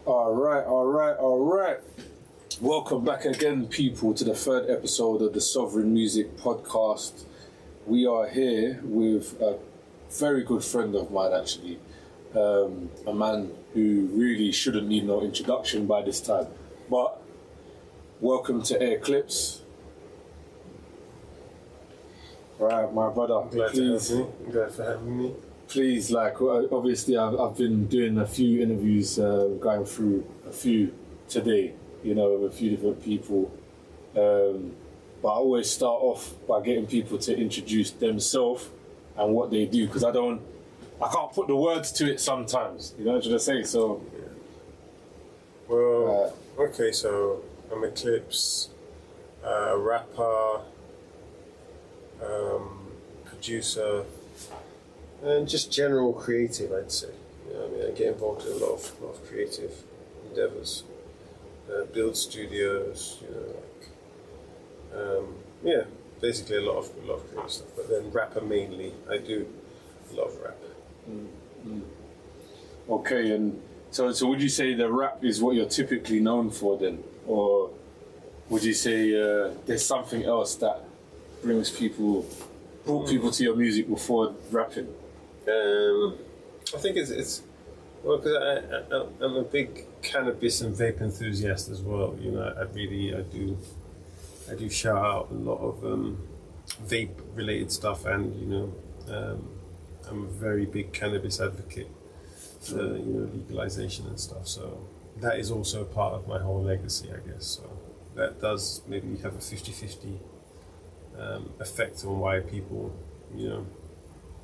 All right. Welcome back again, people, to the third episode of the Sovereign Music Podcast. We are here with a very good friend of mine, actually. A man who really shouldn't need no introduction by this time. But welcome to Airklipz. Right, my brother. Glad for having me. Please, obviously I've been doing a few interviews, going through a few today, with a few different people. But I always start off by getting people to introduce themselves and what they do, because I can't put the words to it sometimes, you know what I'm trying to say, so... Yeah. Well, okay, so I'm Airklipz, rapper, producer, and just general creative, I'd say. I get involved in a lot of creative endeavors, build studios, basically a lot of creative stuff. But then rapper mainly, I do a lot of rap. Okay, and so would you say the rap is what you're typically known for then, or would you say there's something else that brought people to your music before rapping? I think it's well, because I'm a big cannabis and vape enthusiast as well. I do shout out a lot of vape related stuff, and I'm a very big cannabis advocate for legalization and stuff. So that is also part of my whole legacy, I guess. So that does maybe have a 50-50 effect on why people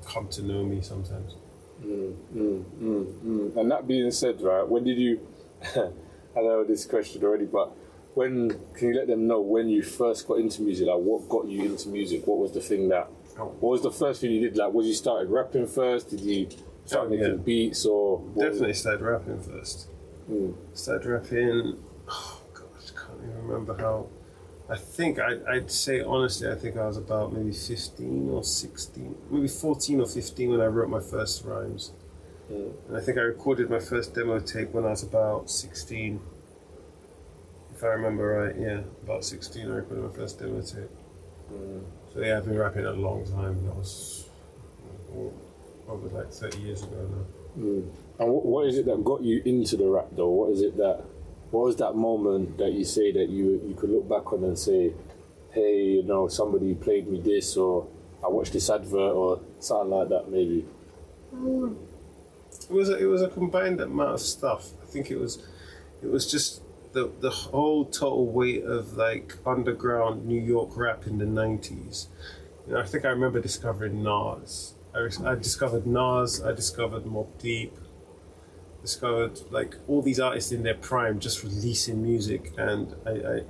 come to know me sometimes. And that being said, right, when did you I know this question already, but can you let them know when you first got into music? Like, what got you into music? What was the thing what was the first thing you did? Like, was you started rapping first? Did you start making beats, or definitely started rapping first? Started rapping, oh gosh, I can't even remember how. I think I'd say honestly, I think I was about maybe 15 or 16, maybe 14 or 15 when I wrote my first rhymes. And I think I recorded my first demo tape when I was about 16. If I remember right, yeah, about 16 I recorded my first demo tape. So yeah, I've been rapping a long time. That was probably like 30 years ago now. And what is it that got you into the rap though? What was that moment that you say that you could look back on and say, hey, somebody played me this, or I watched this advert, or something like that, maybe? It was a combined amount of stuff. I think it was just the whole total weight of like underground New York rap in the 90s. I think I remember discovering Nas. I discovered Nas. I discovered Mobb Deep. Discovered like all these artists in their prime just releasing music, and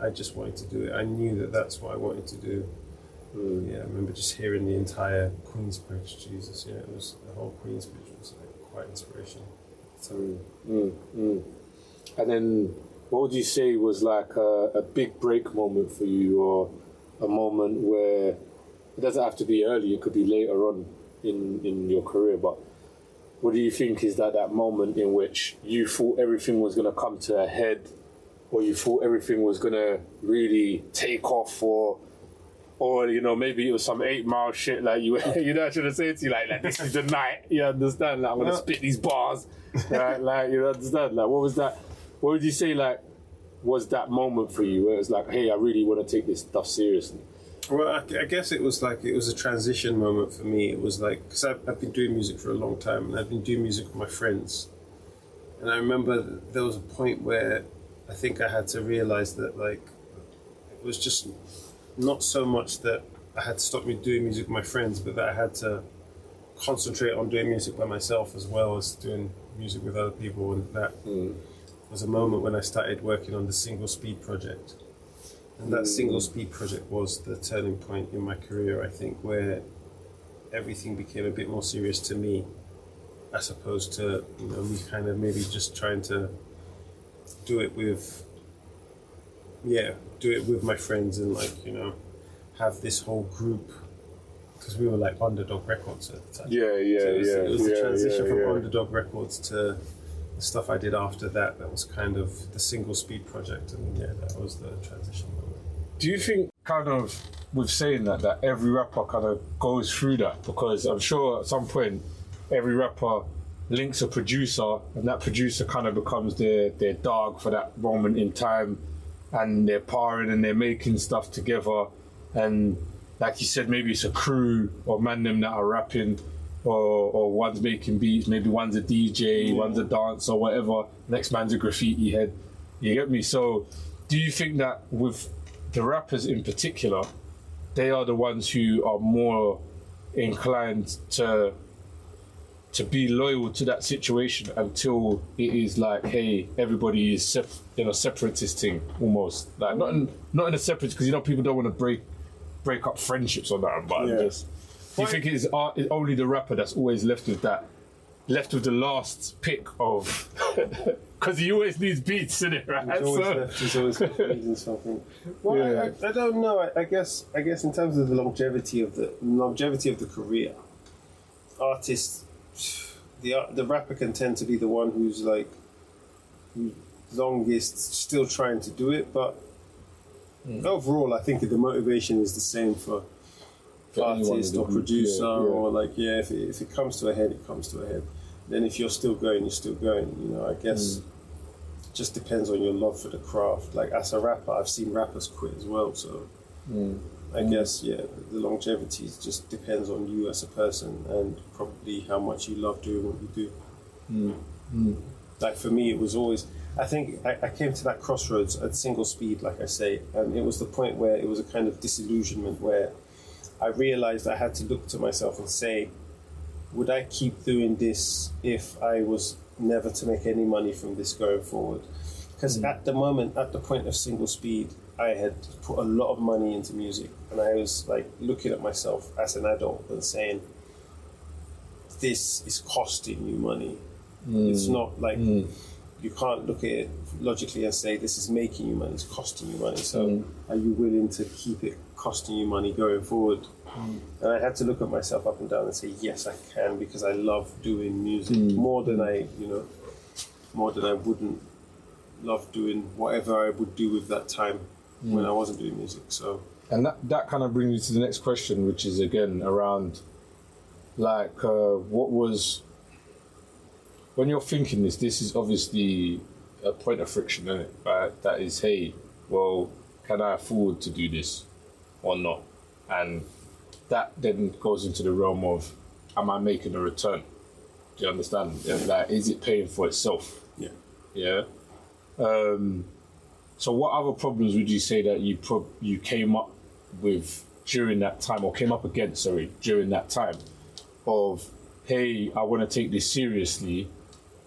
I just wanted to do it. I knew that that's what I wanted to do. Yeah, I remember just hearing the entire Queensbridge. Jesus, yeah, it was the whole Queensbridge was like quite inspirational. And then, what would you say was like a big break moment for you, or a moment where it doesn't have to be early? It could be later on in your career, but what do you think is that moment in which you thought everything was going to come to a head, or you thought everything was going to really take off, or maybe it was some 8 Mile shit, like you know, I should have said to you, like this is the night, you understand, like I'm going to spit these bars, right, like, you understand, like what would you say, like, was that moment for you where it was like, hey, I really want to take this stuff seriously? Well, I guess it was a transition moment for me. It was like, because I've been doing music for a long time, and I've been doing music with my friends. And I remember there was a point where I think I had to realize that, like, it was just not so much that I had to stop doing music with my friends, but that I had to concentrate on doing music by myself as well as doing music with other people. And that was a moment when I started working on the Single Speed project. And that Single Speed project was the turning point in my career, I think, where everything became a bit more serious to me, as opposed to me kind of maybe just trying to do it with my friends and have this whole group, because we were like Underdog Records at the time. It was the transition from Underdog Records to the stuff I did after that, that was kind of the single speed project, and yeah, that was the transition moment. Do you think, kind of, with saying that every rapper kind of goes through that? Because I'm sure at some point, every rapper links a producer, and that producer kind of becomes their dog for that moment in time, and they're parring and they're making stuff together, and like you said, maybe it's a crew or man them that are rapping, or one's making beats, maybe one's a DJ, one's a dancer, or whatever, next man's a graffiti head. You get me? So do you think that with the rappers in particular, they are the ones who are more inclined to be loyal to that situation until it is like, hey, everybody is separatist thing almost, like not in a separate, because people don't want to break up friendships or that, but just. Do you think it's only the rapper that's always left with the last pick of? Because he always needs beats, innit? Right? He's always confusing something. Well, I don't know. I guess in terms of the longevity of the career, artists, the rapper can tend to be the one who's longest still trying to do it, but overall, I think the motivation is the same for artist or producer, or if it comes to a head, it comes to a head. Then if you're still going, you're still going. I guess it just depends on your love for the craft. Like as a rapper, I've seen rappers quit as well. So I guess the longevity just depends on you as a person and probably how much you love doing what you do. Like for me, it was always. I think I came to that crossroads at single speed, like I say, and it was the point where it was a kind of disillusionment where I realized I had to look to myself and say, would I keep doing this if I was never to make any money from this going forward? Because at the point of single speed, I had put a lot of money into music, and I was looking at myself as an adult and saying, this is costing you money. It's not you can't look at it logically and say this is making you money, it's costing you money. So are you willing to keep it costing you money going forward? And I had to look at myself up and down and say, yes, I can, because I love doing music more than I wouldn't love doing whatever I would do with that time when I wasn't doing music. So, and that kind of brings me to the next question, which is again around what was, when you're thinking this is obviously a point of friction, isn't it? Right? That is, hey, well, can I afford to do this or not? And that then goes into the realm of, am I making a return? Do you understand? Is it paying for itself? Yeah. So what other problems would you say that you came up with during that time, or came up against, during that time of, hey, I want to take this seriously?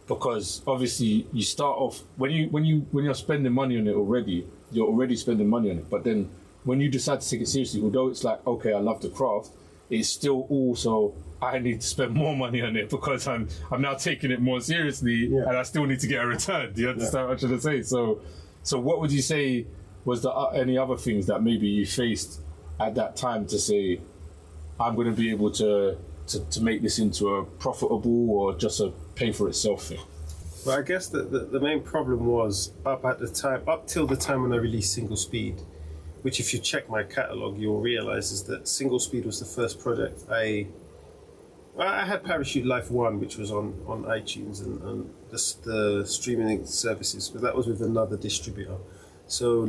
Because obviously you start off, when you're spending money on it already, you're already spending money on it. But then when you decide to take it seriously, although it's like, okay, I love the craft, it's still also, I need to spend more money on it because I'm now taking it more seriously, and I still need to get a return. Do you understand what I'm trying to say? So what would you say was any other things that maybe you faced at that time to say, I'm going to be able to make this into a profitable or just a pay for itself thing? Well, I guess the main problem was up till the time when I released Single Speed, which if you check my catalogue, you'll realise is that Single Speed was the first project I had Parachute Life 1, which was on iTunes and the streaming services, but that was with another distributor. So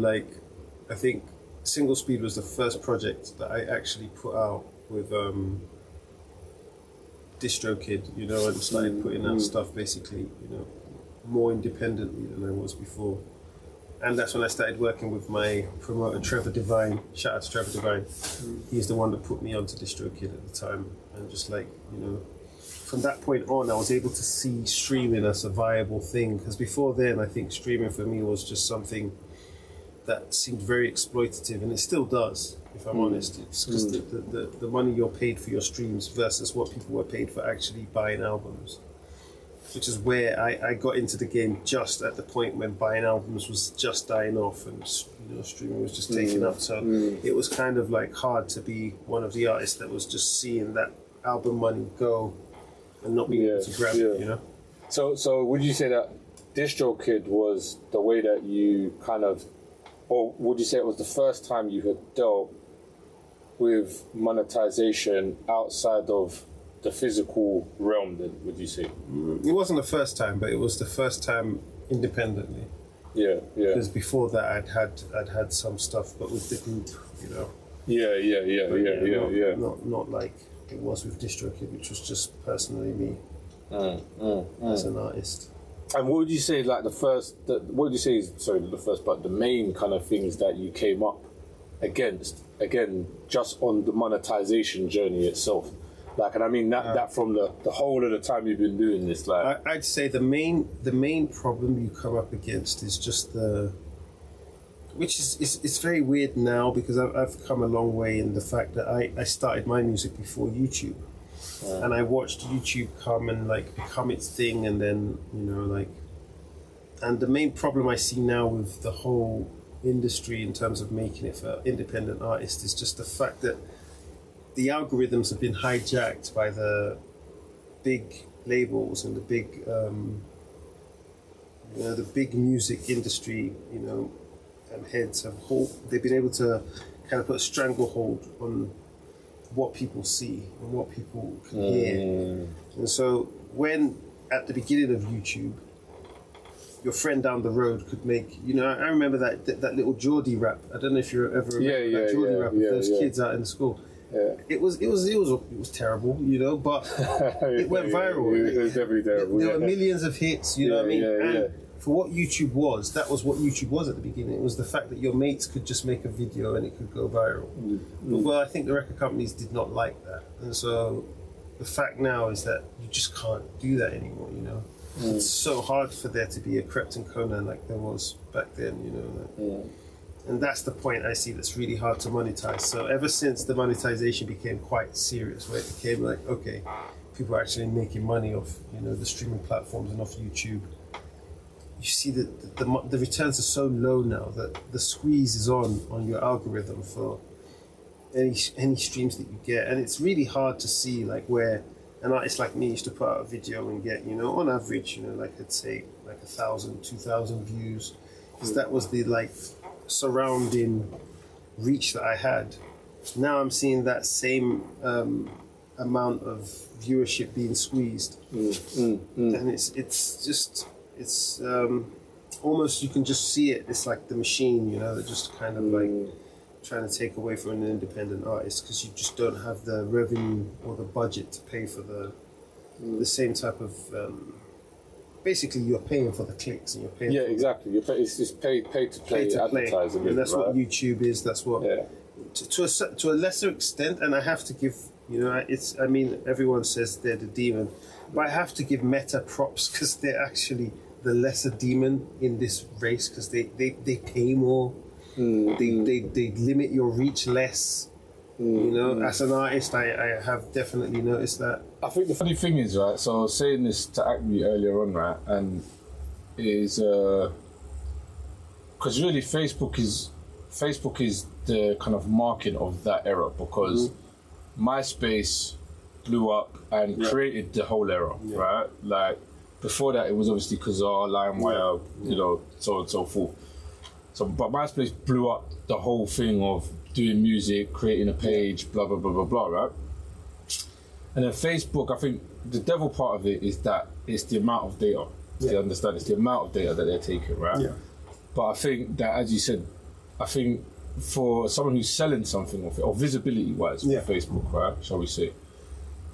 I think Single Speed was the first project that I actually put out with DistroKid, and started putting out stuff basically, more independently than I was before. And that's when I started working with my promoter, Trevor Devine. Shout out to Trevor Devine. He's the one that put me onto DistroKid at the time. And just from that point on, I was able to see streaming as a viable thing. Because before then, I think streaming for me was just something that seemed very exploitative, and it still does, if I'm honest. It's because the money you're paid for your streams versus what people were paid for actually buying albums, which is where I got into the game just at the point when buying albums was just dying off and streaming was just taking up. So it was kind of hard to be one of the artists that was just seeing that album money go and not being able to grab it, So would you say that DistroKid was the way that you kind of, or would you say it was the first time you had dealt with monetization outside of the physical realm then, would you say? It wasn't the first time, but it was the first time independently. Yeah. Because before that, I'd had some stuff, but with the group, you know. Yeah. Not like it was with DistroKid, which was just personally me as an artist. And what would you say, like what would you say is, sorry, the first part, the main kind of things that you came up against, again, just on the monetization journey itself? Like, and I mean that from the whole of the time you've been doing this, like. I'd say the main problem you come up against is just which is it's very weird now because I've come a long way in the fact that I started my music before YouTube, and I watched YouTube come and like become its thing, and then and the main problem I see now with the whole industry in terms of making it for independent artists is just the fact that the algorithms have been hijacked by the big labels and the big the big music industry, and heads they've been able to kind of put a stranglehold on what people see and what people can hear. And so when at the beginning of YouTube, your friend down the road could make, I remember that little Geordie rap. I don't know if you ever remember that Geordie rap with those kids out in school. Yeah. It was terrible, but it went viral. It was definitely terrible. There were millions of hits, you know what I mean? And for what YouTube was, that was what YouTube was at the beginning. It was the fact that your mates could just make a video and it could go viral. Well, I think the record companies did not like that. And so the fact now is that you just can't do that anymore, It's so hard for there to be a Krypton Conan like there was back then, And that's the point I see that's really hard to monetize. So ever since the monetization became quite serious, where it became like, okay, people are actually making money off, the streaming platforms and off YouTube, you see that the returns are so low now that the squeeze is on your algorithm for any streams that you get. And it's really hard to see like where an artist like me used to put out a video and get, on average, like I'd say like 1,000, 2,000 views. Because that was the like surrounding reach that I had. Now I'm seeing that same amount of viewership being squeezed, and it's almost, you can just see it. It's like the machine, that just kind of like trying to take away from an independent artist because you just don't have the revenue or the budget to pay for the same type of. Basically, you're paying for the clicks and you're paying. Yeah, exactly. It's just pay to play advertising, and that's what YouTube is. That's what to a lesser extent. And I have to give, I mean, everyone says they're the demon, but I have to give Meta props because they're actually the lesser demon in this race because they pay more. They limit your reach less. As an artist, I have definitely noticed that. I think the funny thing is, right, so I was saying this to Acme earlier on, right, and is because really Facebook is the kind of marking of that era because MySpace blew up and created the whole era, right? Like before that, it was obviously Kazaa, LimeWire, so on and so forth. So, but MySpace blew up the whole thing of doing music, creating a page, blah, blah, blah, blah, blah, right? And then Facebook, I think the devil part of it is that it's the amount of data. They understand it's the amount of data that they're taking, right? Yeah. But I think that, as you said, I think for someone who's selling something off it, or visibility-wise for Facebook, right, shall we say,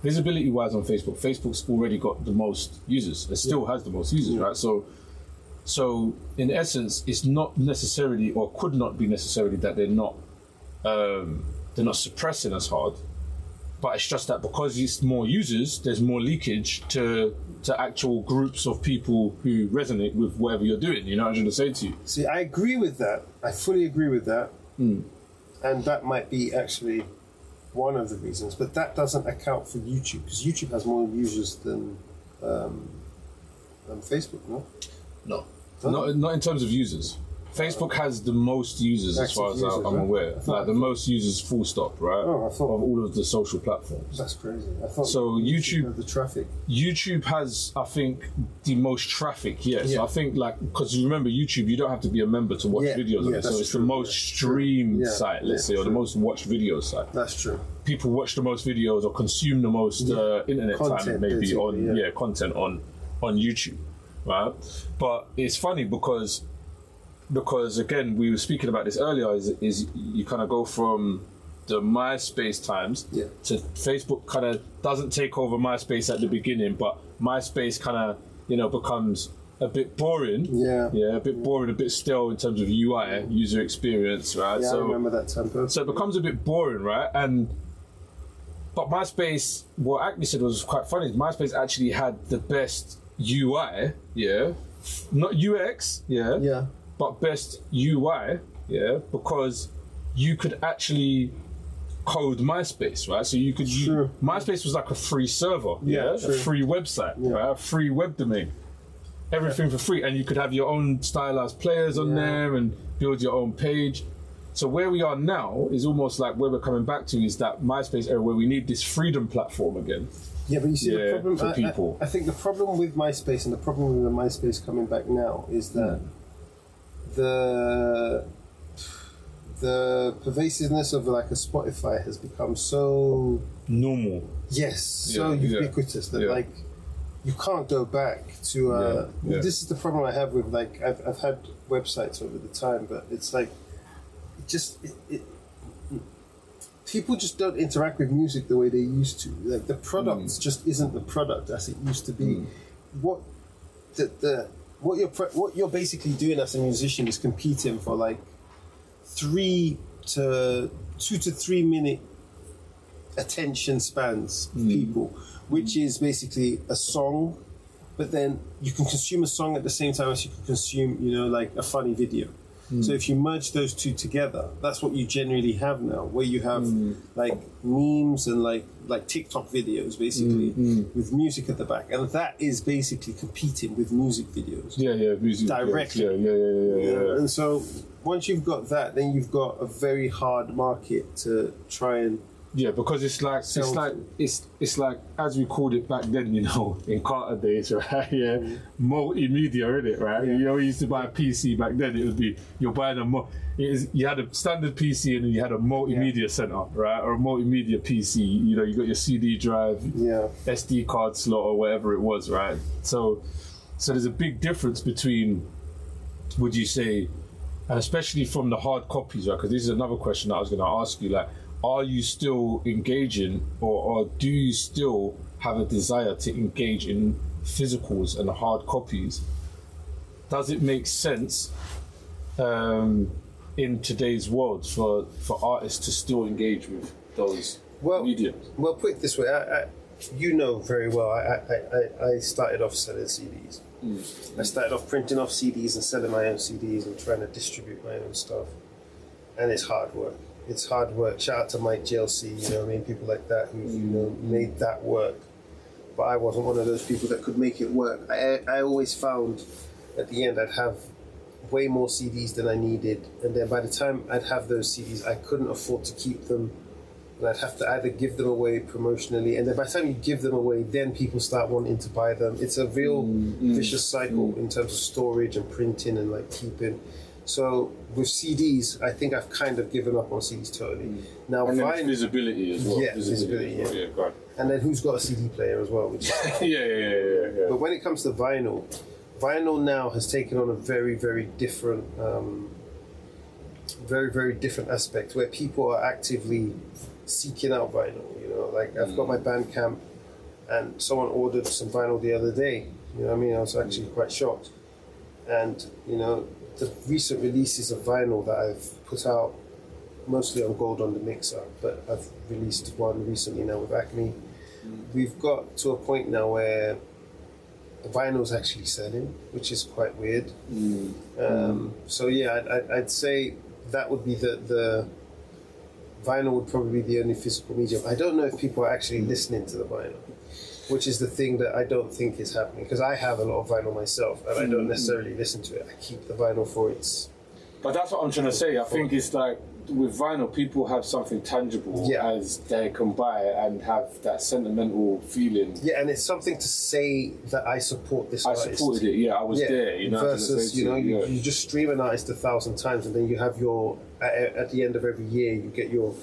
visibility-wise on Facebook, Facebook's already got the most users. It still has the most users, right? So in essence, it's not necessarily, or could not be necessarily, that they're not suppressing as hard, but it's just that because it's more users, there's more leakage to actual groups of people who resonate with whatever you're doing. You know what I'm trying to say to you? See, I agree with that. I fully agree with that. And that might be actually one of the reasons, but that doesn't account for YouTube because YouTube has more users than Facebook, no? No. Not in terms of users. Facebook has the most users as far as I'm aware. Like the most users, full stop, right? Oh, I thought of all of the social platforms. That's crazy. I thought so. YouTube had the traffic. YouTube has, I think, the most traffic. Yes, Yeah. I think because remember YouTube, you don't have to be a member to watch videos of it. So it's the most streamed site, let's say, or the most watched video site. That's true. People watch the most videos or consume the most internet Content, time, maybe basically, on content on YouTube, right? But it's funny because again, we were speaking about this earlier, is you kind of go from the MySpace times to Facebook. Kind of doesn't take over MySpace at the beginning, but MySpace kind of becomes a bit boring, a bit boring, a bit stale in terms of UI, user experience, right? Yeah, so I remember that time personally. So it becomes a bit boring, right? But MySpace, what Acme said was quite funny. MySpace actually had the best UI, not UX, but best UI, because you could actually code MySpace, right? So you could use MySpace was like a free server, a free website, right? A free web domain, everything for free, and you could have your own stylized players on there and build your own page. So where we are now is almost like where we're coming back to is that MySpace era where we need this freedom platform again. Yeah, but you see the problem for people. I think the problem with MySpace and the problem with the MySpace coming back now is that the pervasiveness of like a Spotify has become so normal. Yes, so ubiquitous that like you can't go back to. This is the problem I have with like I've had websites over the time, but it's like people just don't interact with music the way they used to. Like the product just isn't the product as it used to be. What you're basically doing as a musician is competing for like 2 to 3 minute attention spans of people, which is basically a song, but then you can consume a song at the same time as you can consume, like a funny video. So if you merge those two together, that's what you generally have now, where you have like memes and like TikTok videos, basically, with music at the back, and that is basically competing with music videos. Music directly. Yeah. And so once you've got that, then you've got a very hard market to try and. Yeah, because it's like as we called it back then, in Carter days, right? Yeah, multimedia, innit, right? You used to buy a PC back then. It would be you're buying you had a standard PC and then you had a multimedia center, right, or a multimedia PC. You got your CD drive, SD card slot, or whatever it was, right? So there's a big difference between, would you say, and especially from the hard copies, right? Because this is another question that I was going to ask you, like. Are you still engaging or do you still have a desire to engage in physicals and hard copies? Does it make sense in today's world for artists to still engage with those mediums? Well, put it this way, very well, I started off selling CDs. I started off printing off CDs and selling my own CDs and trying to distribute my own stuff. And it's hard work. It's hard work. Shout out to Mike JLC, people like that who made that work. But I wasn't one of those people that could make it work. I always found at the end I'd have way more CDs than I needed, and then by the time I'd have those CDs, I couldn't afford to keep them, and I'd have to either give them away promotionally, and then by the time you give them away, then people start wanting to buy them. It's a real vicious cycle in terms of storage and printing and like keeping. So with CDs, I think I've kind of given up on CDs totally. Now, and then visibility as well. Yeah, visibility. Yeah, go on. And then who's got a CD player as well? Which yeah. But when it comes to vinyl now has taken on a very, very different, very, very different aspect where people are actively seeking out vinyl. Like I've got my Bandcamp, and someone ordered some vinyl the other day. I was actually quite shocked, and the recent releases of vinyl that I've put out, mostly on Gold on the Mixer, but I've released one recently now with Acme. We've got to a point now where the vinyl's actually selling, which is quite weird. So yeah, I'd say that would be the vinyl would probably be the only physical medium. I don't know if people are actually listening to the vinyl, which is the thing that I don't think is happening, because I have a lot of vinyl myself and I don't necessarily listen to it. I keep the vinyl for its But that's what I'm trying to say. I think it's like with vinyl, people have something tangible as they can buy and have that sentimental feeling. Yeah, and it's something to say that I support this artist. I supported it, yeah, I was there, you know. Versus, you know, you just stream an artist 1,000 times and then you have your, at the end of every year, you get your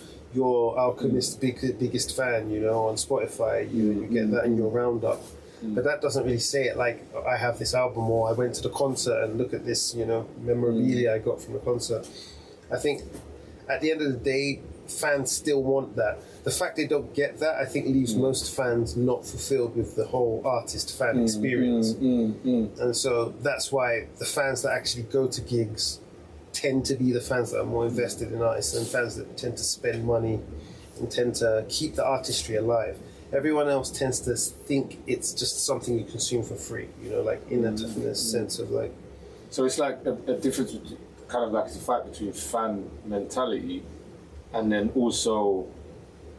Alchemist biggest fan, you know, on Spotify, you get that in your roundup. But that doesn't really say it like, I have this album or I went to the concert and look at this, you know, memorabilia I got from the concert. I think at the end of the day, fans still want that. The fact they don't get that, I think, leaves most fans not fulfilled with the whole artist-fan experience. And so that's why the fans that actually go to gigs tend to be the fans that are more invested in artists and fans that tend to spend money and tend to keep the artistry alive. Everyone else tends to think it's just something you consume for free, you know, like in a sense of like... So it's like a difference, kind of like it's a fight between fan mentality and then also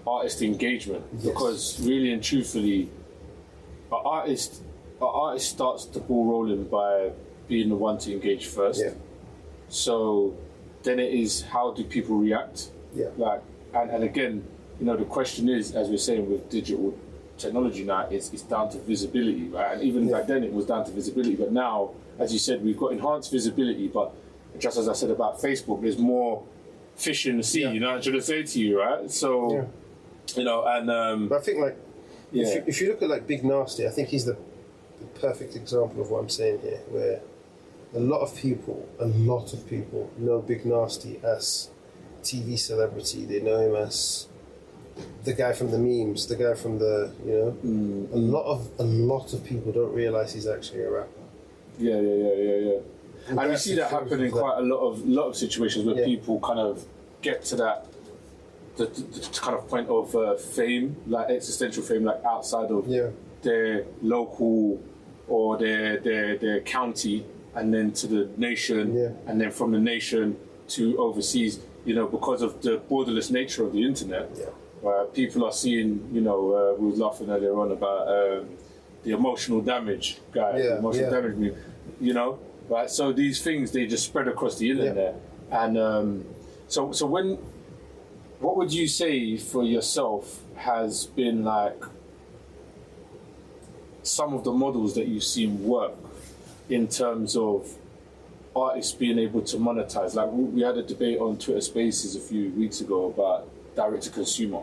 artist engagement. Yes. Because really and truthfully, an artist starts the ball rolling by being the one to engage first. Yeah. So then it is, how do people react? Yeah. Like, and again, you know, the question is, as we're saying with digital technology now, it's down to visibility, right? And even back then it was down to visibility, but now, as you said, we've got enhanced visibility, but just as I said about Facebook, there's more fish in the sea, you know what I'm trying to say to you, right? So, you know, and... but I think, like, if you look at, like, Big Nasty, I think he's the perfect example of what I'm saying here, where a lot of people know Big Nasty as TV celebrity. They know him as the guy from the memes, the guy from the, you know, a lot of people don't realize he's actually a rapper. Yeah. And we see that happen in quite a lot of situations where people kind of get to that the kind of point of fame, like existential fame, like outside of their local or their county, and then to the nation, and then from the nation to overseas. You know, because of the borderless nature of the internet. People are seeing, you know, we were laughing earlier on about the emotional damage guy, the emotional damage meme, you know, right? So these things, they just spread across the internet. And so what would you say for yourself has been like some of the models that you've seen work in terms of artists being able to monetize? Like we had a debate on Twitter Spaces a few weeks ago about direct to consumer.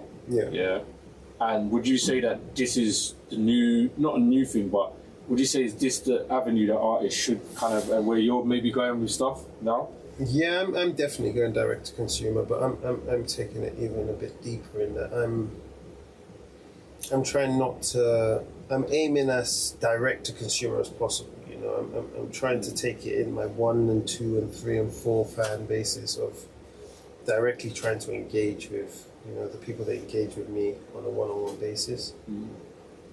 And would you say that this is the new, not a new thing, but would you say is this the avenue that artists should kind of where you're maybe going with stuff now? Yeah, I'm definitely going direct to consumer, but I'm taking it even a bit deeper in that I'm trying not to. I'm aiming as direct to consumer as possible. You know, I'm trying to take it in my 1 and 2 and 3 and 4 fan basis of directly trying to engage with, you know, the people that engage with me on a one-on-one basis.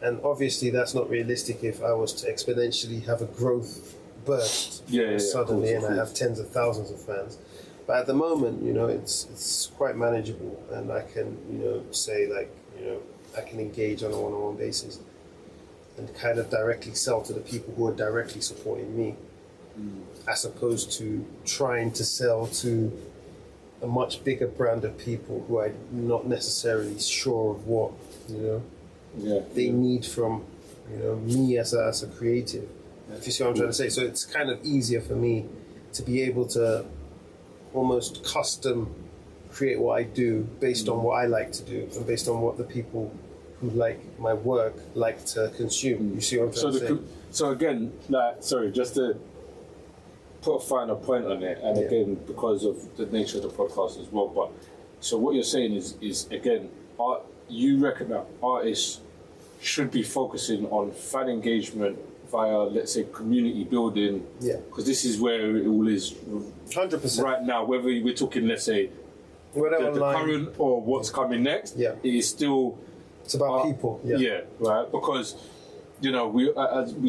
And obviously that's not realistic if I was to exponentially have a growth burst suddenly and I have tens of thousands of fans. But at the moment, you know, it's quite manageable, and I can, you know, say like, you know, I can engage on a one-on-one basis and kind of directly sell to the people who are directly supporting me, as opposed to trying to sell to a much bigger brand of people who I'm not necessarily sure of what, you know, they need from, you know, me as a creative. If you see what I'm trying to say. So it's kind of easier for me to be able to almost custom create what I do based on what I like to do and based on what the people who like my work like to consume. You see what I'm trying to say? So again, like, sorry, just to put a final point on it, and again, because of the nature of the podcast as well, but so what you're saying is again, you reckon that artists should be focusing on fan engagement via, let's say, community building, because this is where it all is 100% right now, whether we're talking, let's say, the current or what's coming next, it is still... It's about people. Right, because, you know, we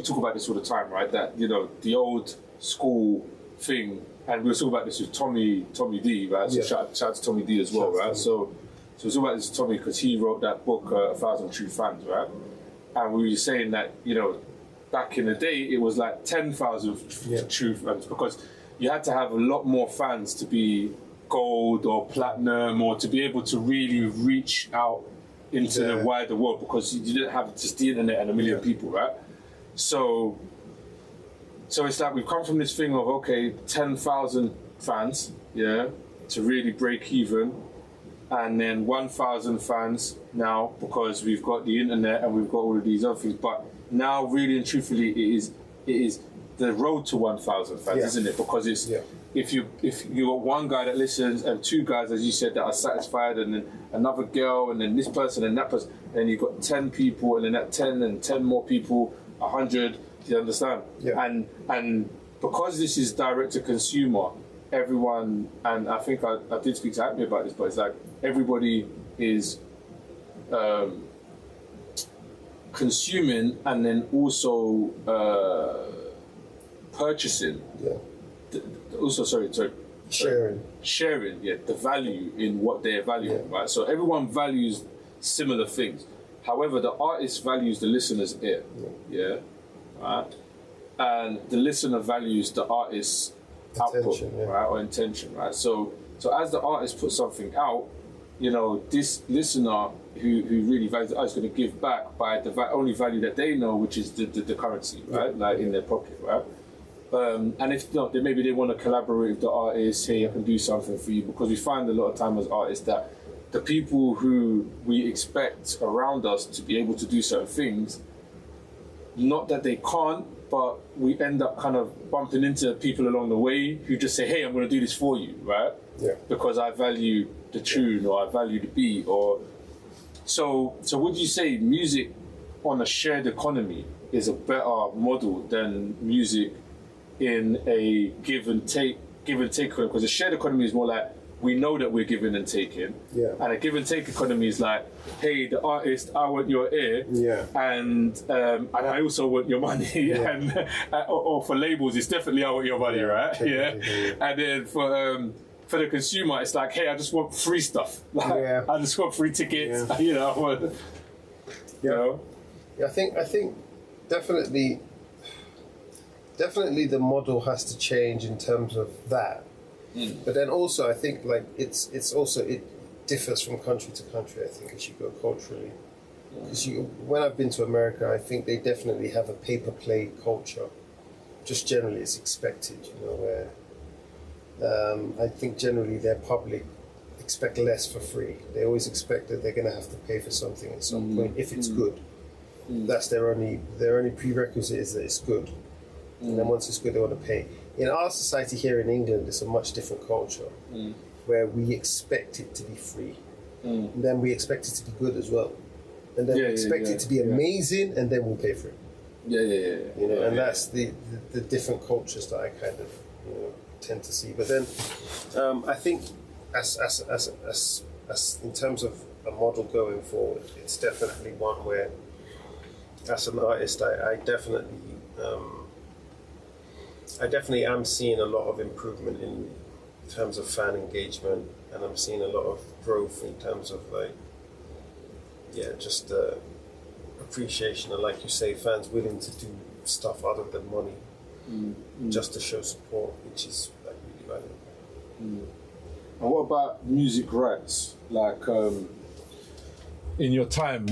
talk about this all the time, right, that, you know, the old school thing, and we were talking about this with Tommy D, right, so shout out to Tommy D as well, right, so we're talking about this with Tommy because he wrote that book, 1,000 True Fans, right, and we were saying that, you know, back in the day, it was like 10,000 true fans, because you had to have a lot more fans to be gold or platinum, or to be able to really reach out into the wider world, because you didn't have just the internet and a million people, right? So it's like we've come from this thing of, okay, 10,000 fans, to really break even, and then 1,000 fans now, because we've got the internet and we've got all of these other things. But now, really and truthfully, it is the road to 1,000 fans, isn't it? Because it's if you got one guy that listens and two guys, as you said, that are satisfied, and then another girl, and then this person and that person, and then you've got 10 people, and then that 10 and 10 more people, 100. Do you understand? Yeah. And because this is direct to consumer, everyone, and I think I did speak to Happy about this, but it's like everybody is consuming and then also purchasing. Sharing, the value in what they're valuing, right? So everyone values similar things. However, the artist values the listener's ear, right? And the listener values the artist's output, right, or intention, right? So as the artist puts something out, this listener who really values the artist is going to give back by the only value that they know, which is the currency, right, like in their pocket, right? And if not, then maybe they want to collaborate with the artist. Hey, I can do something for you, because we find a lot of time as artists that the people who we expect around us to be able to do certain things, not that they can't, but we end up kind of bumping into people along the way who just say, hey, I'm going to do this for you, right? Yeah. Because I value the tune, or I value the beat, or... So would you say music on a shared economy is a better model than music in a give and take, because a shared economy is more like, we know that we're giving and taking, and a give and take economy is like, hey, the artist, I want your ear, and I also want your money, and or for labels, it's definitely I want your money, right? And then for the consumer, it's like, hey, I just want free stuff, I just want free tickets, I think definitely the model has to change in terms of that. But then also, I think like it differs from country to country. I think as you go culturally, because when I've been to America, I think they definitely have a paper play culture. Just generally, it's expected, where I think generally their public expect less for free. They always expect that they're going to have to pay for something at some point if it's good. That's their only prerequisite, is that it's good. And then once it's good, they want to pay. In our society here in England, it's a much different culture, where we expect it to be free, and then we expect it to be good as well, and then we expect it to be amazing, and then we'll pay for it. And that's the different cultures that I kind of tend to see. But then I think as in terms of a model going forward, it's definitely one where, as an artist, I definitely am seeing a lot of improvement in terms of fan engagement, and I'm seeing a lot of growth in terms of just appreciation, and like you say, fans willing to do stuff other than money just to show support, which is like really valuable. And what about music rights? Like in your time,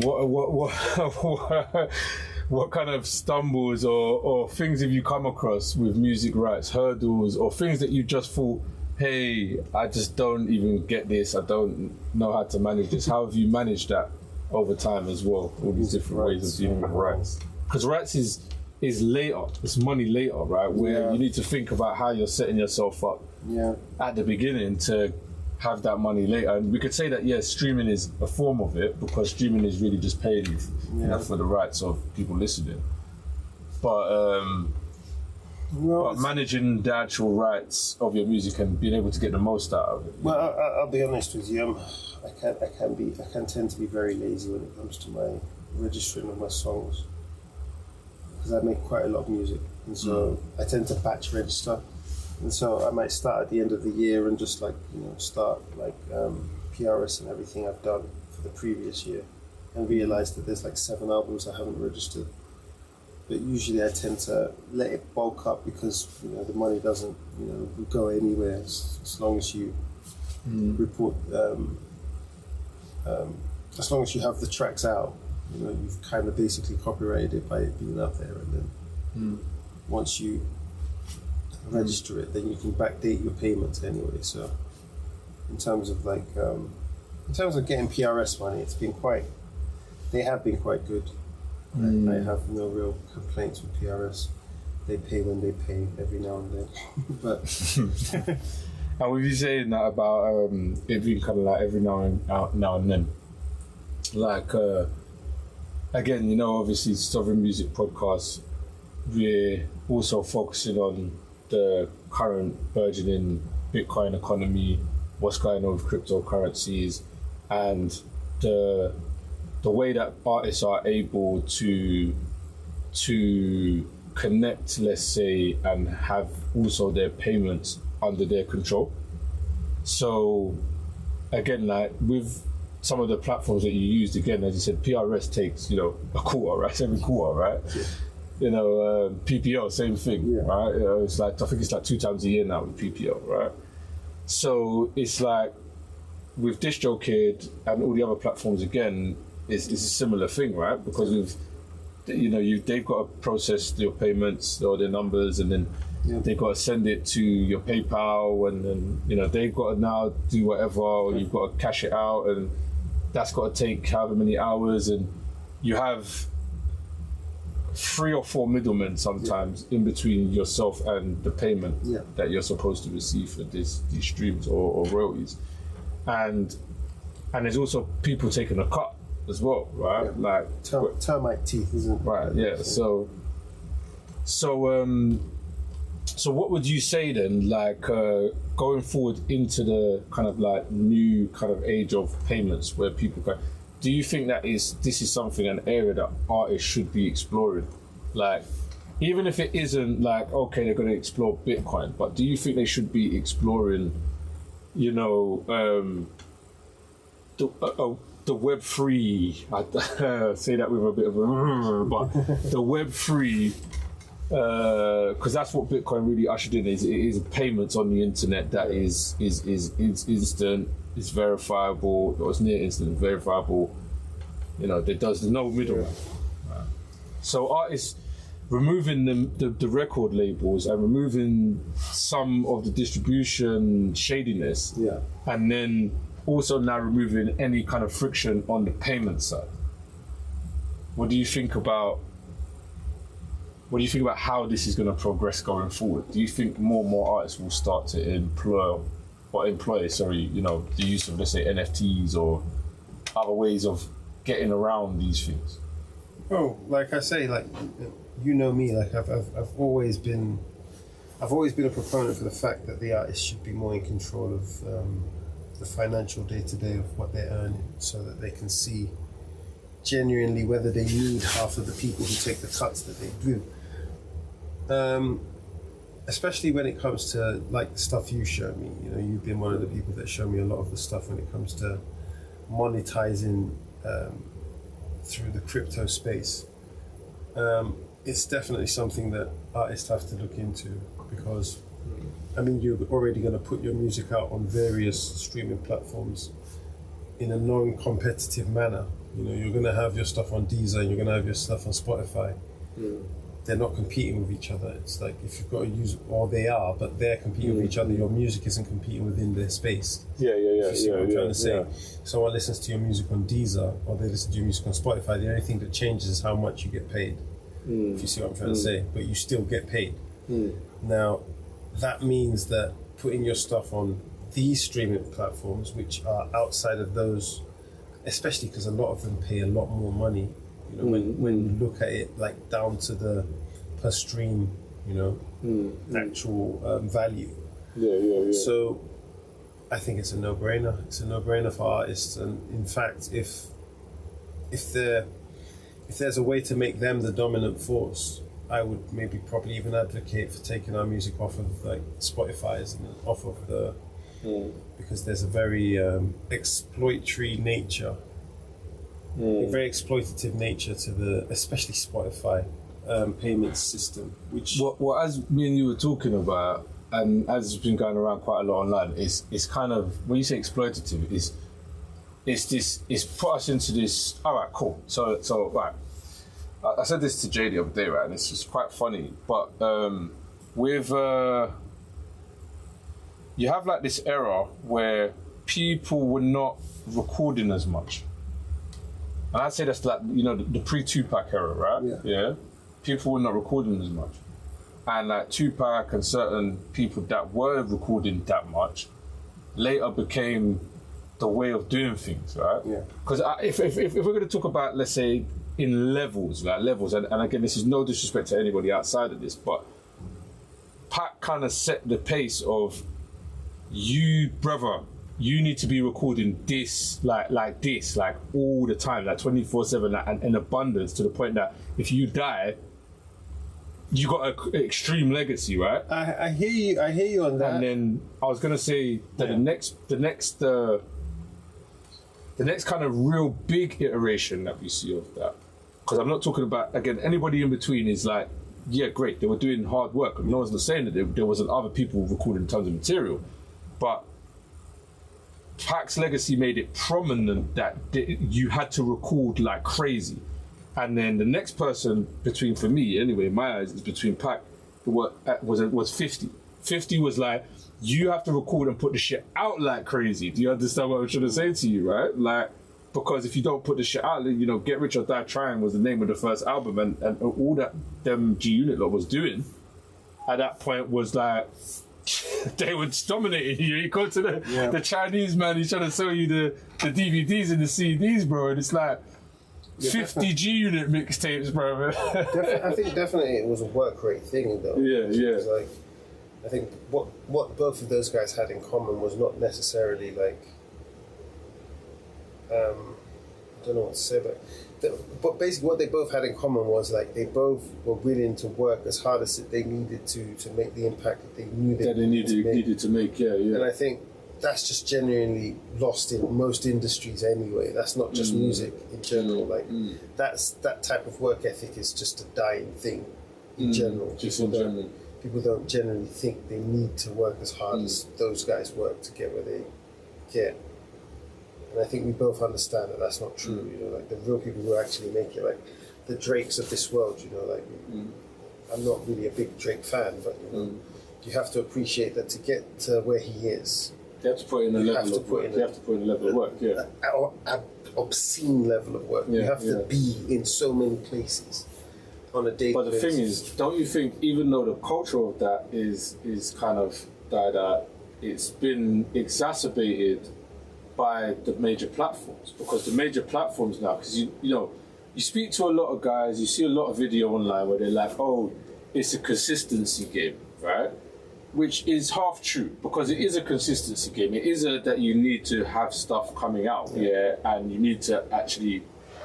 what kind of stumbles or things have you come across with music rights, hurdles, or things that you just thought, hey, I just don't even get this, I don't know how to manage this? How have you managed that over time as well, all these different ways of dealing with rights? Because rights is later, it's money later, right? Where you need to think about how you're setting yourself up at the beginning to have that money later. And we could say that, streaming is a form of it, because streaming is really just paying you for the rights of people listening. But managing the actual rights of your music and being able to get the most out of it. Well, I'll be honest with you. I can tend to be very lazy when it comes to my registering of my songs, because I make quite a lot of music, and so I tend to batch register. And so I might start at the end of the year and just start PRS and everything I've done for the previous year, and realize that there's 7 albums I haven't registered. but usually I tend to let it bulk up because the money doesn't go anywhere as long as you report. As long as you have the tracks out, you've kind of basically copyrighted it by it being up there, and then once you register it, then you can backdate your payments anyway. So, in terms of getting PRS money, they have been quite good. I have no real complaints with PRS. They pay when they pay every now and then, but. And with you saying that about it being kind of like every now and then, like again, obviously Sovereign Music Podcast, we're also focusing on the current burgeoning Bitcoin economy, what's going on with cryptocurrencies, and the way that artists are able to connect, let's say, and have also their payments under their control. So again, like with some of the platforms that you used, again, as you said, PRS takes a quarter, right? Every quarter, right? Yeah. PPO, same thing, right? It's like, I think it's like 2 times a year now with PPO, right? So it's like with DistroKid and all the other platforms, again, it's a similar thing, right? Because they've got to process your payments or their numbers, and then they've got to send it to your PayPal, and then they've got to now do whatever, or you've got to cash it out, and that's got to take however many hours, and you have 3 or 4 middlemen sometimes in between yourself and the payment that you're supposed to receive for these streams or royalties, and there's also people taking a cut as well, right? Like termite teeth, isn't it? Right. Yeah. So what would you say then, like going forward into the kind of like new kind of age of payments where people go, do you think this is something, an area that artists should be exploring? Like, even if it isn't like, okay, they're going to explore Bitcoin, but do you think they should be exploring, the Web3, I say that with a bit of a, but the Web3, because that's what Bitcoin really ushered in, is payments on the internet that is instant, is verifiable, or it's near instant, verifiable. There's no middleman. So artists removing the record labels and removing some of the distribution shadiness, and then also now removing any kind of friction on the payment side. What do you think about how this is going to progress going forward? Do you think more and more artists will start to employ the use of, let's say, NFTs or other ways of getting around these things? Oh, like I say, like me, like I've always been a proponent for the fact that the artists should be more in control of the financial day-to-day of what they're earning, so that they can see genuinely whether they need half of the people who take the cuts that they do. Especially when it comes to like the stuff you show me. You've been one of the people that show me a lot of the stuff when it comes to monetizing through the crypto space. It's definitely something that artists have to look into, because you're already going to put your music out on various streaming platforms in a non-competitive manner. You're going to have your stuff on Deezer, and you're going to have your stuff on Spotify. They're not competing with each other. It's like, if you've got to use, or they are, but they're competing with each other. Your music isn't competing within their space. You see what I'm trying to say? Someone listens to your music on Deezer, or they listen to your music on Spotify. The only thing that changes is how much you get paid. If you see what I'm trying to say, but you still get paid. Now, that means that putting your stuff on these streaming platforms, which are outside of those, especially because a lot of them pay a lot more money, when you look at it like down to the per stream, actual value. So I think it's a no-brainer. It's a no-brainer for artists, and in fact, if there's a way to make them the dominant force, I would maybe probably even advocate for taking our music off of like Spotify's and off of the, because there's a very exploitatory nature, a very exploitative nature to especially Spotify. payment system, which Well, as me and you were talking about, and as it's been going around quite a lot online, it's kind of, when you say exploitative, it's put us into this. All right, cool. So right. I said this to Jay the other day, right, and it's just quite funny. But with you have like this era where people were not recording as much, and I'd say that's like, you know, the pre-Tupac era, right? Yeah. People were not recording as much, and like Tupac and certain people that were recording that much later became the way of doing things, right? Yeah. Because if we're going to talk about, let's say, in levels, and again, this is no disrespect to anybody outside of this, but Pac kind of set the pace of, you, brother, you need to be recording this, like this, like all the time, like 24/7, like, and in abundance, to the point that if you die, you got an extreme legacy, right? I hear you on that. And then I was gonna say that the next kind of real big iteration that we see of that, because I'm not talking about, again, anybody in between is like, yeah, great, they were doing hard work. No one's not saying that there wasn't other people recording tons of material, but Pac's legacy made it prominent that you had to record like crazy. And then the next person between, for me anyway, in my eyes, is between Pac, was 50. 50 was like, you have to record and put the shit out like crazy. Do you understand what I'm trying to say to you, right? Like, because if you don't put the shit out, you know, Get Rich or Die Trying was the name of the first album, and all that them G Unit lot was doing at that point was like, they were dominating you. You go to the Chinese man, he's trying to sell you the DVDs and the CDs, bro, and it's like 50 G Unit mixtapes, bro. I think definitely it was a work rate thing, though. Yeah. Like, I think what both of those guys had in common was not necessarily like, I don't know what to say, but basically what they both had in common was like they both were willing to work as hard as they needed to make the impact that they knew they needed to make. Yeah. And I think that's just genuinely lost in most industries anyway. That's not just music in general. Like that type of work ethic is just a dying thing in general. People don't generally think they need to work as hard as those guys work to get where they get. And I think we both understand that that's not true. You know, like the real people who actually make it, like the Drakes of this world. You know, like I'm not really a big Drake fan, but you know, you have to appreciate that to get to where he is. You have to put in a level of work. You have to put in a level of work, An obscene level of work. You have to be in so many places on a daily basis. But the thing is, don't you think, even though the culture of that is kind of died out, it's been exacerbated by the major platforms? Because the major platforms now, because you know, you speak to a lot of guys, you see a lot of video online where they're like, oh, it's a consistency game, right? Which is half true, because it is a consistency game. It is that you need to have stuff coming out, and you need to actually,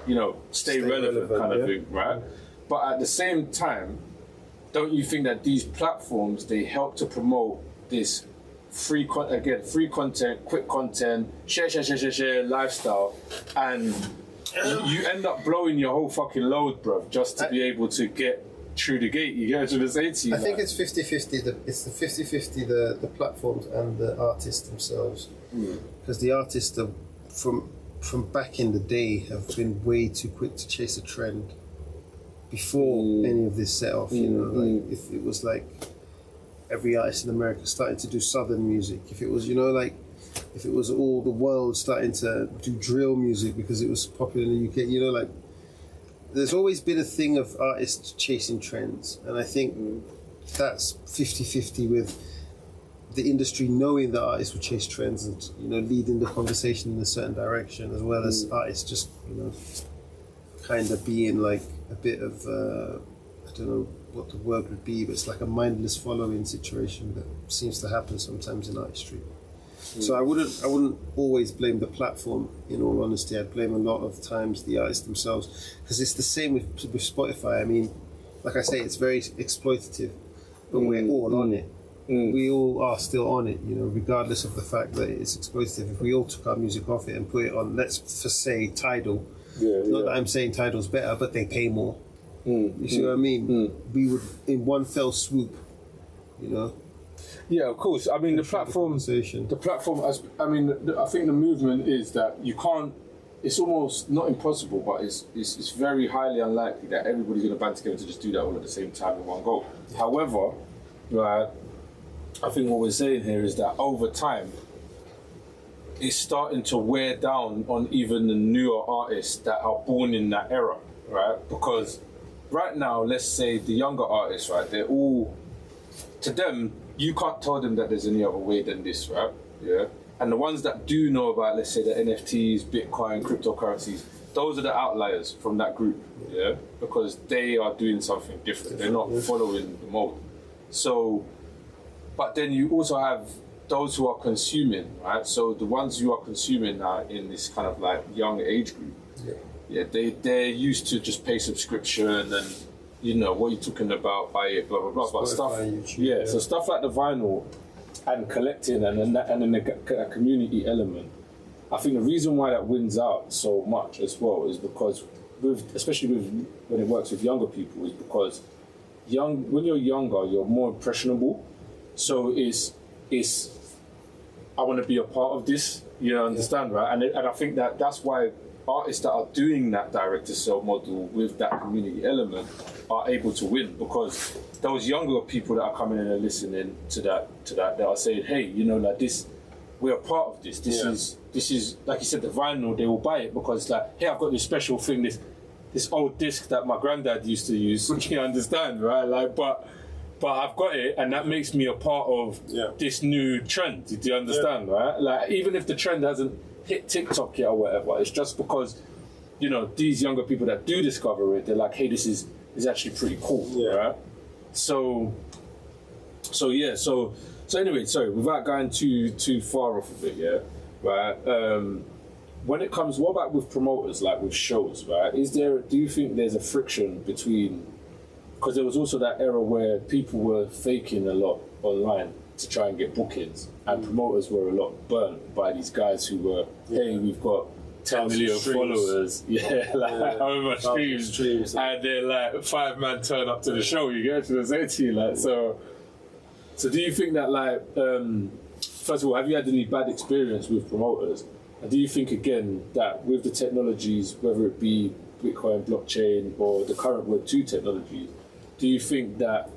you know, stay relevant kind of thing, right? But at the same time, don't you think that these platforms, they help to promote this free content, quick content, share lifestyle, and you end up blowing your whole fucking load, bro, just to be able to get through the gate? You get what I'm trying to say to you? I think it's 50-50. It's the 50-50, the platforms and the artists themselves. Because the artists are, from back in the day, have been way too quick to chase a trend before any of this set off. You know, like if it was like every artist in America starting to do southern music, if it was, you know, like if it was all the world starting to do drill music because it was popular in the UK, you know, like there's always been a thing of artists chasing trends, and I think that's 50-50 with the industry knowing that artists will chase trends and, you know, leading the conversation in a certain direction, as well as artists just, you know, kind of being like a bit of I don't know what the word would be, but it's like a mindless following situation that seems to happen sometimes in artistry. So I wouldn't always blame the platform, in all honesty. I'd blame a lot of times the artists themselves, because it's the same with Spotify. I mean, like I say, it's very exploitative, but we're all on it. We all are still on it, you know, regardless of the fact that it's exploitative. If we all took our music off it and put it on, let's say Tidal, not that I'm saying Tidal's better, but they pay more. You see what I mean? We would, in one fell swoop, you know. Yeah, of course. I mean, the platform. I mean, I think the movement is that you can't. It's almost not impossible, but it's very highly unlikely that everybody's going to band together to just do that all at the same time in one go. However, right, I think what we're saying here is that over time, it's starting to wear down on even the newer artists that are born in that era, right? Because right now, let's say the younger artists, right, they're all, to them, you can't tell them that there's any other way than this, right? Yeah. And the ones that do know about, let's say, the NFTs, Bitcoin, cryptocurrencies, those are the outliers from that group, yeah? Because they are doing something different. They're not following the mold. So, but then you also have those who are consuming, right? So the ones who are consuming now in this kind of like young age group, they're used to just pay subscription and, you know, what you're talking about, buy it, blah, blah, blah. But stuff, YouTube, so stuff like the vinyl and collecting and then the community element, I think the reason why that wins out so much as well is because, especially when it works with younger people, is because when you're younger, you're more impressionable. So it's I want to be a part of this, you know, understand, right? And I think that's why artists that are doing that direct-to-sell model with that community element are able to win, because those younger people that are coming in and listening to that they are saying, hey, you know, like this, we're a part of this. This is like you said, the vinyl, they will buy it because like, hey, I've got this special thing, this old disc that my granddad used to use. You understand, right? Like, but I've got it, and that makes me a part of this new trend. Do you understand, right? Like, even if the trend hasn't hit TikTok yet or whatever, it's just because, you know, these younger people that do discover it, they're like, hey, this is actually pretty cool, right? So anyway, sorry, without going too far off of it, right? When it comes, what about with promoters, like with shows, right? Do you think there's a friction between, because there was also that era where people were faking a lot online to try and get bookings, and promoters were a lot burnt by these guys who were, hey, we've got 10 million followers, however much streams, and they're like 5 man turn up to the show. You get to say to you, like, so do you think that, like, first of all, have you had any bad experience with promoters? And do you think, again, that with the technologies, whether it be Bitcoin, blockchain, or the current Web2 technologies, do you think that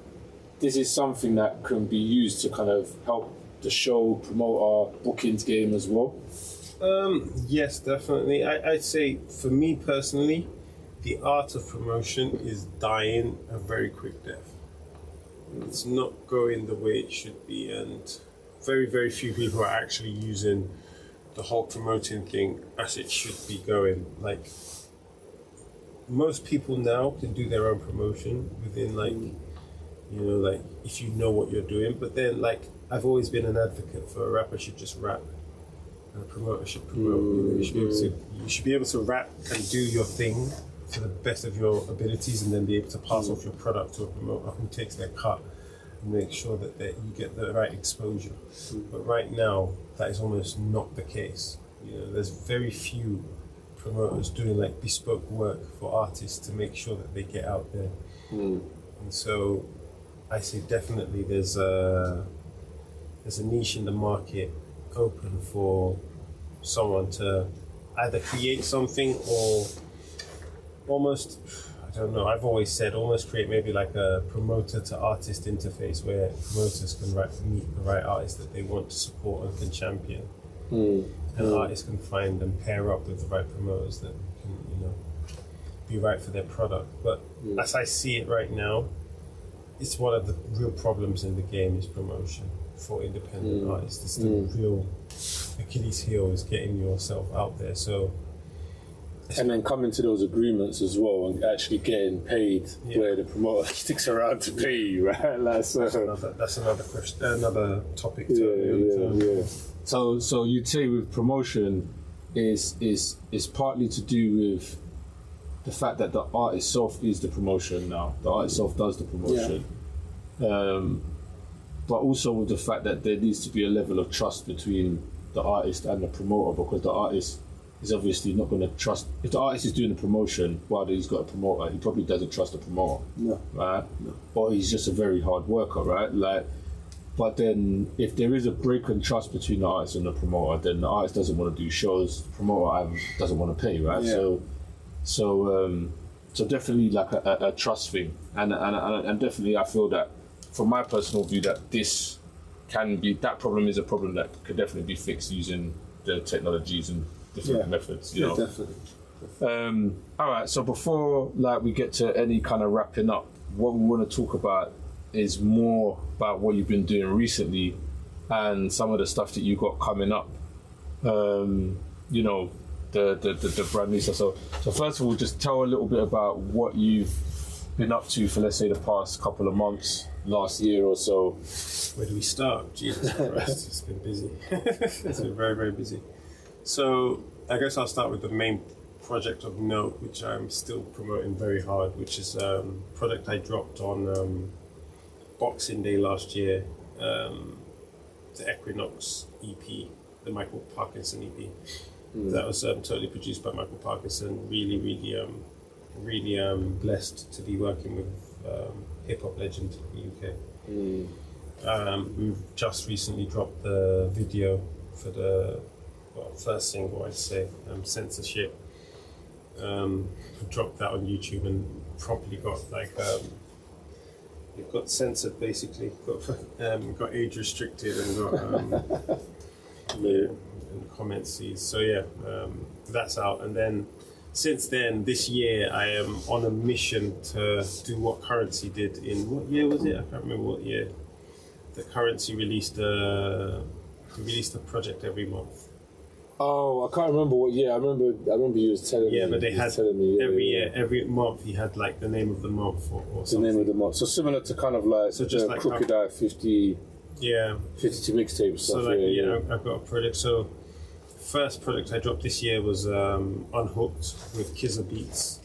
this is something that can be used to kind of help the show promote our bookings game as well? Yes, definitely. I'd say, for me personally, the art of promotion is dying a very quick death. It's not going the way it should be, and very, very few people are actually using the whole promoting thing as it should be going. Like, most people now can do their own promotion within, like, you know, like, if you know what you're doing. But then, like, I've always been an advocate for a rapper should just rap, and a promoter should promote. You should be able to rap and do your thing to the best of your abilities, and then be able to pass off your product to a promoter who takes their cut and make sure that you get the right exposure. But right now, that is almost not the case. You know, there's very few promoters doing like bespoke work for artists to make sure that they get out there. And so I say definitely there's a niche in the market open for someone to either create something or almost, I don't know, I've always said almost create maybe like a promoter to artist interface where promoters can meet the right artist that they want to support and can champion. And artists can find and pair up with the right promoters that can, you know, be right for their product. But as I see it right now, it's one of the real problems in the game is promotion for independent artists. It's the real Achilles heel is getting yourself out there. So, and then coming to those agreements as well and actually getting paid where the promoter sticks around to pay you, right? Like, so. That's another question, another topic. So you'd say with promotion is partly to do with the fact that the art itself is the promotion now. The art itself does the promotion. But also with the fact that there needs to be a level of trust between the artist and the promoter, because the artist is obviously not going to trust. If the artist is doing the promotion while he's got a promoter, he probably doesn't trust the promoter. No. Right? No. Or he's just a very hard worker, right? Like, but then if there is a break in trust between the artist and the promoter, then the artist doesn't want to do shows, the promoter doesn't want to pay, right? Yeah. So definitely like a trust thing, and definitely I feel that from my personal view that this can be, that problem is a problem that could definitely be fixed using the technologies and different methods. You know? Definitely. All right. So before like we get to any kind of wrapping up, what we want to talk about is more about what you've been doing recently and some of the stuff that you got coming up. You know, the brand new stuff. So first of all, just tell a little bit about what you've been up to for, let's say, the past couple of months, last year or so. Where do we start? Jesus Christ, it's been busy. It's been very, very busy. So I guess I'll start with the main project of note, which I'm still promoting very hard, which is a product I dropped on Boxing Day last year, the Equinox EP, the Michael Parkinson EP. That was totally produced by Michael Parkinson. Really, really blessed to be working with hip hop legend in the UK. We've just recently dropped the video for the first single, I'd say, Censorship. Dropped that on YouTube and promptly got like it got censored basically. Got age restricted and got and comments seized. So yeah, that's out. And then since then, this year I am on a mission to do what Currency did in, what year was it? I can't remember what year. The Currency released a project every month. Oh, I can't remember what year. I remember you was telling me. Yeah, but they had every year, every month he had like the name of the month or something. The name of the month. So similar to kind of like so just like Crooked Eye 52 mixtapes. So stuff, like I've got a project. So first project I dropped this year was Unhooked with Kizza Beats.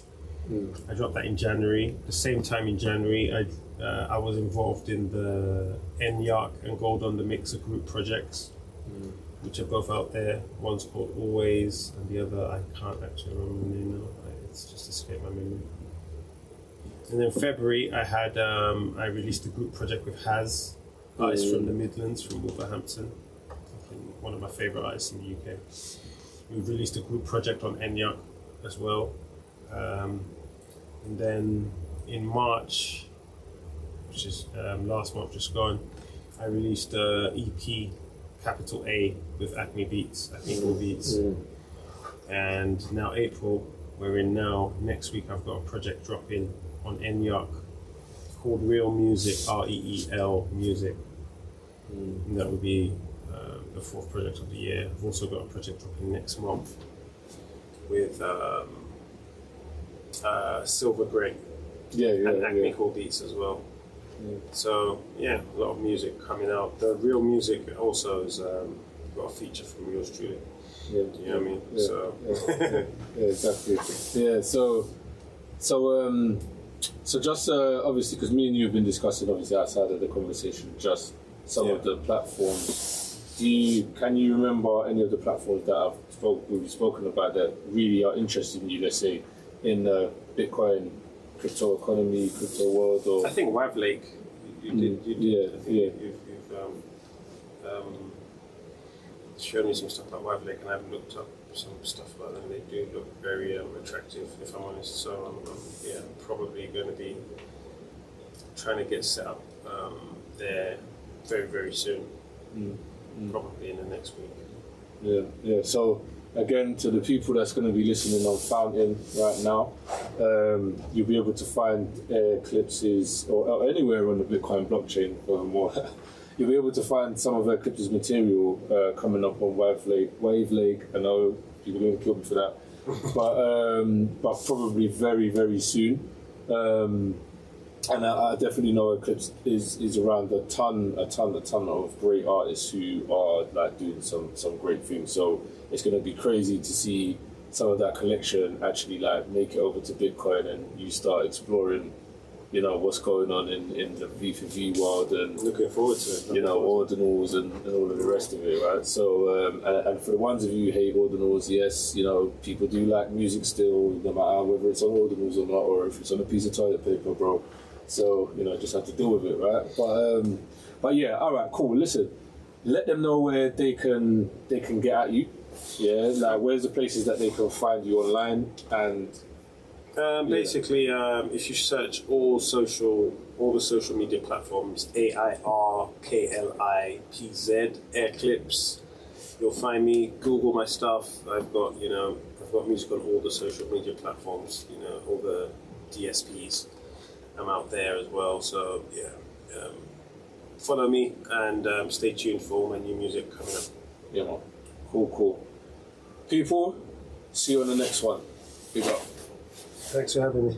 I dropped that in January. The same time in January, I was involved in the N-Yark and Gold on the Mixer group projects, which are both out there. One's called Always, and the other I can't actually remember the name now. It's just escaped my memory. And then February, I had I released a group project with Haz, artist from the Midlands, from Wolverhampton. One of my favourite artists in the UK. We've released a group project on N-Yark as well. And then in March, which is last month just gone, I released a EP, capital A, with Acme Beats, Acme Beats. And now April, we're in now, next week I've got a project dropping on N-Yark called Real Music, REEL Music. And that would be the fourth project of the year. I've also got a project dropping next month with Silver Grey and Acme Beats as well. So yeah, a lot of music coming out. The Real Music also has got a feature from yours truly. You know what I mean? Exactly. Yeah. So just obviously, because me and you have been discussing obviously outside of the conversation, just some of the platforms. Can you remember any of the platforms that we've spoken about that really are interesting you? Let's say in the Bitcoin, crypto economy, crypto world, or I think Wavlake. You did. You've shown me some stuff about Wavlake, and I've looked up some stuff about them. They do look very attractive, if I'm honest. So I'm probably going to be trying to get set up there very, very soon. Probably in the next week. Yeah. So again, to the people that's going to be listening on Fountain right now, you'll be able to find Airklipz or anywhere on the Bitcoin blockchain or more. You'll be able to find some of Airklipz material coming up on Wavlake. I know people are going to kill me for that, but probably very, very soon. And I definitely know Airklipz is around a ton of great artists who are like doing some great things. So it's going to be crazy to see some of that collection actually like make it over to Bitcoin, and you start exploring you know, what's going on in the V4V world, and Looking forward to it. you know, ordinals and all of the rest of it, right? So, and for the ones of you who hate ordinals, yes, you know, people do like music still, no matter whether it's on ordinals or not, or if it's on a piece of toilet paper, bro. So, you know, just have to deal with it, right? But yeah, all right, cool. Listen, let them know where they can get at you. Yeah, like where's the places that they can find you online, and basically, if you search all the social media platforms, AIRKLIPZ, Airklipz, you'll find me. Google my stuff. I've got music on all the social media platforms. You know, all the DSPs. I'm out there as well. So yeah, follow me and stay tuned for all my new music coming up. yeah, man. Cool. People, see you on the next one. Big up. Thanks for having me.